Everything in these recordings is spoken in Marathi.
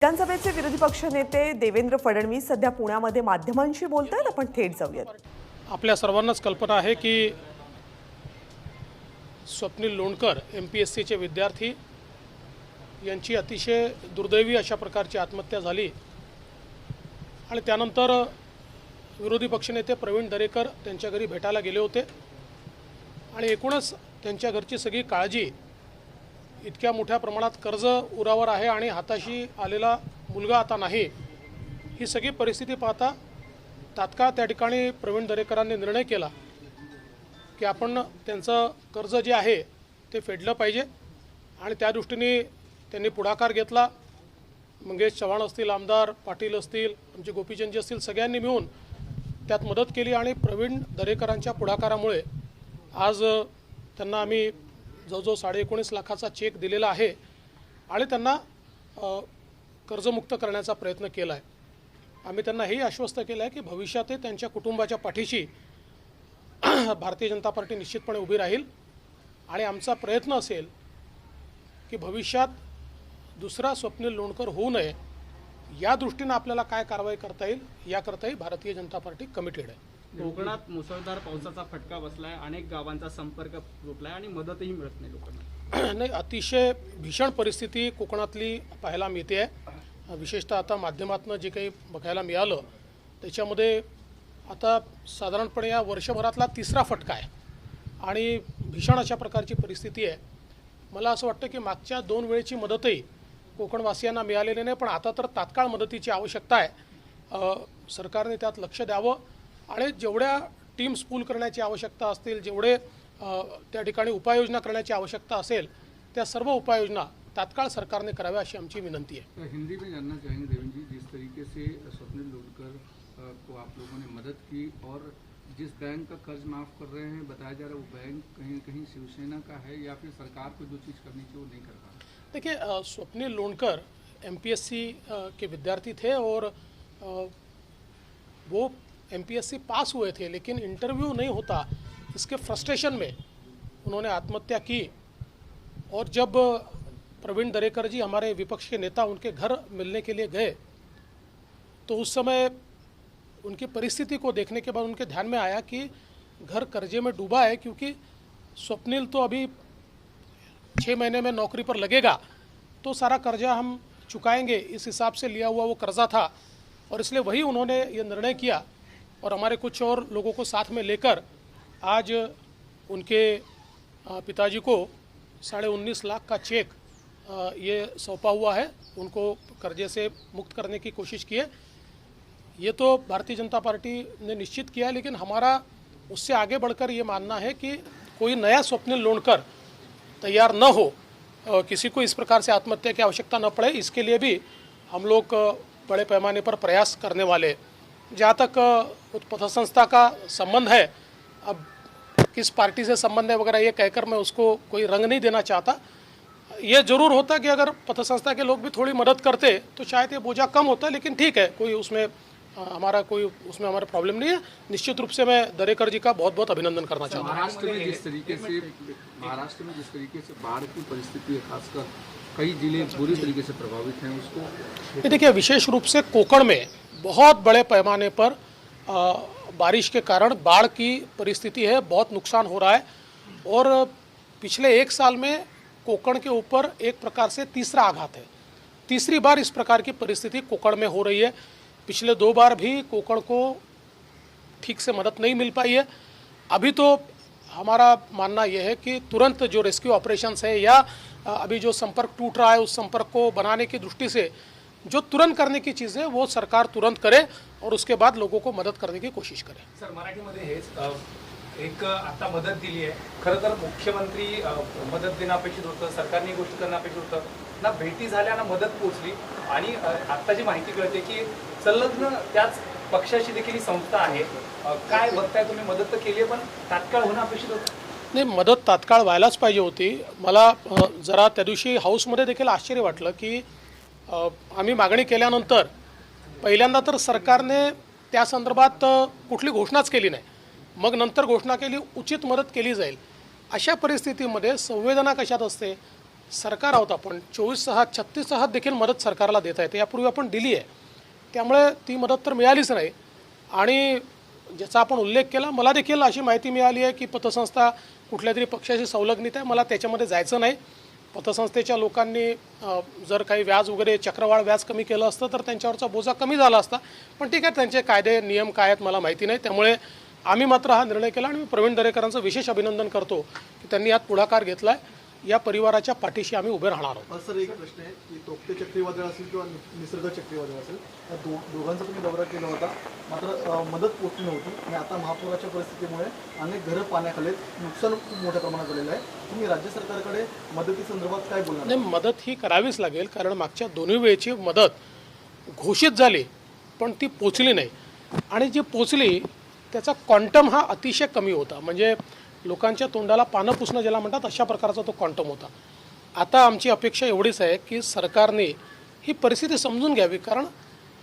विधानसभेचे विरोधी पक्षनेते देवेंद्र फडणवीस सध्या पुण्यामध्ये माध्यमांशी बोलतायत। आपण थेट जाऊयात। आपल्या सर्वांनाच कल्पना आहे की स्वप्नील लोणकर MPSCचे विद्यार्थी यांची अतिशय दुर्दैवी अशा प्रकारची आत्महत्या झाली आणि त्यानंतर विरोधी पक्षनेते प्रवीण दरेकर त्यांच्या घरी भेटायला गेले होते आणि एकूणच त्यांच्या घरची सगळी काळजी इतक्या मोठ्या प्रमाणात कर्ज उरावर आहे आणि हाताशी आलेला मुलगा आता नाही, ही सगळी परिस्थिती पाहता तात्काळ त्या ठिकाणी प्रवीण दरेकरांनी निर्णय केला की आपण त्यांचं कर्ज जे आहे ते फेडलं पाहिजे आणि त्या दृष्टीने त्यांनी पुढाकार घेतला। मंगेश चव्हाण असतील, आमदार पाटील असतील, आमचे गोपीचंदजी असतील, सगळ्यांनी मिळून त्यात मदत केली आणि प्रवीण दरेकरांच्या पुढाकारामुळे आज त्यांना आम्ही जवळजवळ 19.5 लाखाचा चेक दिलेला आहे आणि त्यांना कर्जमुक्त करण्याचा प्रयत्न केला आहे। आम्ही त्यांना हेही आश्वस्त केलं आहे की भविष्यात त्यांच्या कुटुंबाच्या पाठीशी भारतीय जनता पार्टी निश्चितपणे उभी राहील आणि आमचा प्रयत्न असेल की भविष्यात दुसरा स्वप्नील लोणकर होऊ नये या दृष्टीने आपल्याला काय कारवाई करता येईल याकरताही भारतीय जनता पार्टी कमिटेड आहे। कोकणात मुसळधार पावसाचा फटका बसलाय, अनेक गावांचा संपर्क तुटलाय आणि मदतही मिळत नाही लोकांना। नाही, अतिशय भीषण परिस्थिती कोकणातली पाहायला मिळते आहे। विशेषतः आता माध्यमातून जे काही बघायला मिळालं त्याच्यामध्ये आता साधारणपणे या वर्षभरातला तिसरा फटका आहे आणि भीषण अशा प्रकारची परिस्थिती आहे। मला असं वाटतं की मागच्या 2 वेळेची मदतही कोकणवासियांना मिळालेली नाही, पण आता तर तात्काळ मदतीची आवश्यकता आहे। सरकारने त्यात लक्ष द्यावं आणि जेवढ्या टीम्स पूल करण्याची आवश्यकता असतील, जेवढे त्या ठिकाणी उपाययोजना करण्याची आवश्यकता असेल त्या सर्व उपाययोजना तात्काळ सरकारने कराव्या अशी आमची विनंती है। हिंदी में जानना चाहेंगे देवेंद्र जी, जिस तरीके से स्वप्निल लोणकर को आप लोगों ने मदद की और जिस बैंक का कर्ज माफ़ कर रहे हैं, बताया जा रहा है वो बैंक कहीं न कहीं शिवसेना का है या फिर सरकार को जो चीज़ करनी चाहिए वो नहीं कर पा रहा। देखिए, स्वप्निल लोणकर MPSC के विद्यार्थी थे और वो MPSC पास हुए थे, लेकिन इंटरव्यू नहीं होता, इसके फ्रस्ट्रेशन में उन्होंने आत्महत्या की। और जब प्रवीण दरेकर जी हमारे विपक्ष के नेता उनके घर मिलने के लिए गए तो उस समय उनकी परिस्थिति को देखने के बाद उनके ध्यान में आया कि घर कर्जे में डूबा है, क्योंकि स्वप्निल तो अभी 6 महीने में नौकरी पर लगेगा तो सारा कर्जा हम चुकाएंगे, इस हिसाब से लिया हुआ वो कर्जा था। और इसलिए वही उन्होंने ये निर्णय किया और हमारे कुछ और लोगों को साथ में लेकर आज उनके पिताजी को 19.5 लाख का चेक ये सौंपा हुआ है। उनको कर्जे से मुक्त करने की कोशिश की है। ये तो भारतीय जनता पार्टी ने निश्चित किया है, लेकिन हमारा उससे आगे बढ़कर ये मानना है कि कोई नया स्वप्निल लोणकर तैयार न हो, किसी को इस प्रकार से आत्महत्या की आवश्यकता न पड़े, इसके लिए भी हम लोग बड़े पैमाने पर प्रयास करने वाले। जहाँ तक पथसंस्था का संबंध है, अब किस पार्टी से संबंध है वगैरह ये कहकर मैं उसको कोई रंग नहीं देना चाहता। ये ज़रूर होता कि अगर पथसंस्था के लोग भी थोड़ी मदद करते तो शायद ये बोझा कम होता, लेकिन ठीक है, कोई उसमें हमारा प्रॉब्लम नहीं है। निश्चित रूप से मैं दरेकर जी का बहुत बहुत अभिनंदन करना चाहता हूँ। महाराष्ट्र में जिस तरीके से बाढ़ की परिस्थिति है, खासकर कई जिले बुरी तरीके से प्रभावित हैं, उसको ये देखिए, विशेष रूप से कोकण में बहुत बड़े पैमाने पर बारिश के कारण बाढ़ की परिस्थिति है, बहुत नुकसान हो रहा है। और पिछले 1 साल में कोकण के ऊपर एक प्रकार से तीसरा आघात है। तीसरी बार इस प्रकार की परिस्थिति कोकण में हो रही है। पिछले 2 बार भी कोकण को ठीक से मदद नहीं मिल पाई है। अभी तो हमारा मानना यह है कि तुरंत जो रेस्क्यू ऑपरेशंस है या अभी जो संपर्क टूट रहा है उस संपर्क को बनाने की दृष्टि से जो तुरंत करने की चीज़ है वो सरकार तुरंत करे और उसके बाद लोगों को मदत करने की कोशिश करे। सर, मराठीमध्ये हेच एक आता मदत दिली आहे। खरं तर मुख्यमंत्री मदत देणं अपेक्षित होतं, सरकारने गोष्ट करणं अपेक्षित होतं ना, भेटी झाल्या ना मदत पोहोचली। आणि आता जी माहिती कळते की संलग्न त्याच पक्षाची देखील ही संस्था आहे। काय बघताय तुम्ही? मदत तर केली आहे पण तात्काळ होणं अपेक्षित होतं। नाही, मदत तात्काळ व्हायलाच पाहिजे होती। मला जरा त्या दिवशी हाऊसमध्ये देखील आश्चर्य वाटलं की आम्ही मागणी केल्यानंतर पहिल्यांदा तर सरकारने त्या संदर्भात कुठली घोषणाच केली नाही, मग नंतर घोषणा केली उचित मदत केली जाईल। अशा परिस्थितीमध्ये संवेदना कशात असते, सरकार आहोत आपण 24/6 36/6 देखील मदत सरकारला देता येते, यापूर्वी आपण दिली आहे. त्यामुळे ती मदत तर मिळालीच नाही. आणि ज्याचा आपण उल्लेख केला, मला देखील अशी माहिती मिळाली आहे की पतसंस्था कुठल्या तरी पक्षाशी संलग्नित आहे. मला त्याच्यामध्ये जायचं नाही. पतसंस्थेच्या लोकांनी जर काही व्याज वगैरे चक्रवाढ व्याज कमी केलं असतं तर त्यांच्यावरचा बोजा कमी झाला असता. पण ठीक आहे, त्यांचे कायदे नियम काय आहेत मला माहिती नाही. त्यामुळे आम्ही मात्र हा निर्णय केला आणि मी प्रवीण दरेकरांचं विशेष अभिनंदन करतो की त्यांनी यात पुढाकार घेतला आहे. या परिवाराच्या पाठीशी आम्ही उभे राहणार आहोत. सर, एक प्रश्न आहे की तोक्ते चक्रीवादळ असेल किंवा निसर्ग चक्रीवादळ असेल, या दोघांचा तुम्ही दौरा केला होता, मात्र मदत पोहोचली नव्हती आणि आता महापुराच्या परिस्थितीमुळे अनेक घरं पाण्याखाली आहेत. नुकसान खूप मोठ्या प्रमाणात झालेलं आहे. तुम्ही राज्य सरकारकडे मदतीसंदर्भात काय बोलणार? नाही, मदत ही करावीच लागेल, कारण मागच्या दोन्ही वेळेची मदत घोषित झाली पण ती पोचली नाही. आणि जी पोचली त्याचा क्वांटम हा अतिशय कमी होता. म्हणजे लोकांच्या तोंडाला पानं पुसणं ज्याला म्हणतात अशा प्रकारचा तो क्वांटम होता. आता आमची अपेक्षा एवढीच आहे की सरकारने ही परिस्थिती समजून घ्यावी, कारण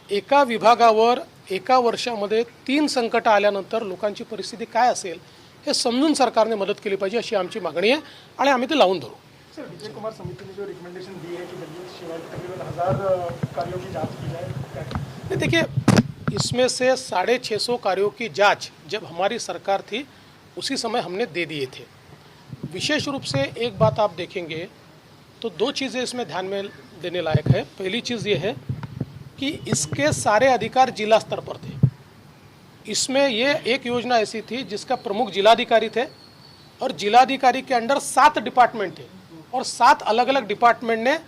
एका विभागावर एका वर्षामध्ये 3 संकटं आल्यानंतर लोकांची परिस्थिती काय असेल हे समजून सरकारने मदत केली पाहिजे, अशी आमची मागणी आहे आणि आम्ही ते लावून धरू. सर, विजय कुमार समिति ने जो रिकमेंडेशन दी है कि जगदीश शिवाजी तकरीबन 1000 कार्यों की जांच की जाए, देखिए इसमें से 650 कार्यों की जांच जब हमारी सरकार थी उसी समय हमने दे दिए थे. विशेष रूप से एक बात आप देखेंगे तो 2 चीज़ें इसमें ध्यान में देने लायक है. पहली चीज़ ये है कि इसके सारे अधिकार जिला स्तर पर थे. इसमें ये एक योजना ऐसी थी जिसका प्रमुख जिलाधिकारी थे और जिलाधिकारी के अंडर 7 डिपार्टमेंट थे और 7 अलग अलग डिपार्टमेंट ने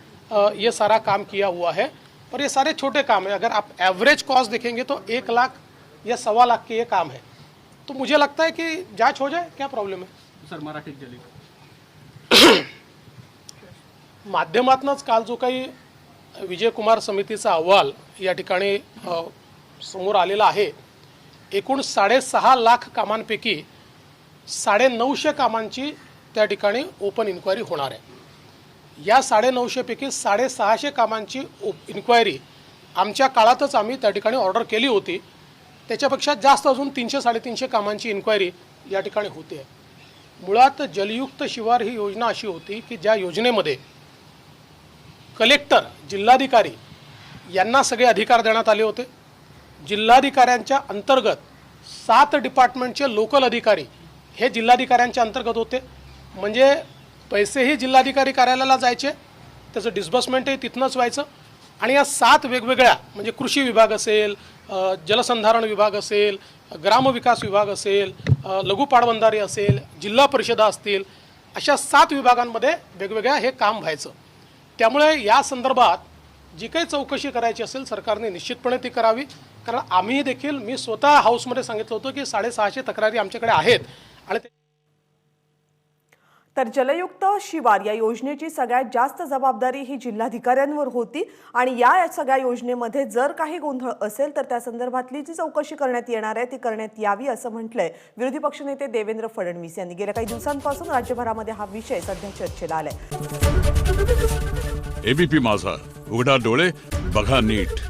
ये सारा काम किया हुआ है. और ये सारे छोटे काम है. अगर आप एवरेज कॉस्ट देखेंगे तो 1 लाख या 1.25 लाख के ये काम है. तो मुझे लगता है कि जांच हो जाए, क्या प्रॉब्लेम है. सर, मराठीत जली माध्यमातूनच काल जो काही विजय कुमार समितीचा अहवाल या ठिकाणी समोर आलेला आहे, एकूण 6.5 लाख कामांपैकी 950 कामांची त्या ठिकाणी ओपन इन्क्वायरी होणार आहे. या 950 पैकी 650 कामांची इन्क्वायरी आमच्या काळातच आम्ही त्या ठिकाणी ऑर्डर केली होती. त्याच्यापेक्षा जास्त अजून 300-350 कामांची इन्क्वायरी या ठिकाणी होते. मुळात जलयुक्त शिवार ही योजना अशी होती की ज्या योजनेमध्ये कलेक्टर, जिल्हाधिकारी यांना सगळे अधिकार देण्यात आले होते. जिल्हाधिकाऱ्यांच्या अंतर्गत 7 डिपार्टमेंटचे लोकल अधिकारी हे जिल्हाधिकाऱ्यांच्या अंतर्गत होते. म्हणजे पैसेही जिल्हाधिकारी कार्यालयाला जायचे, त्याचं डिस्बर्समेंटही तिथनंच व्हायचं. आणि या 7 वेगवेगळ्या म्हणजे कृषी विभाग असेल, जलसंधारण विभाग असेल, ग्रामविकास विभाग असेल, लघु पाटबंधारे असेल, जिल्हा परिषदा असतील, अशा 7 विभागांमध्ये वेगवेगळ्या हे काम व्हायचं. त्यामुळे या संदर्भात जी काही चौकशी करायची असेल सरकारने निश्चितपणे ती करावी. कारण आम्ही देखील, मी स्वतः हाऊसमध्ये सांगितलं होतं की 650 तक्रारी आमच्याकडे आहेत. आणि तर जलयुक्त शिवार या योजनेची सगळ्यात जास्त जबाबदारी ही जिल्हाधिकाऱ्यांवर होती आणि या सगळ्या योजनेमध्ये जर काही गोंधळ असेल तर त्या संदर्भातली जी चौकशी करण्यात येणार आहे ती करण्यात यावी असं म्हटलंय विरोधी पक्षनेते देवेंद्र फडणवीस यांनी. गेल्या काही दिवसांपासून राज्यभरामध्ये हा विषय सध्या चर्चेला आलाय. एबीपी माझा, उघडा डोळे बघा नीट.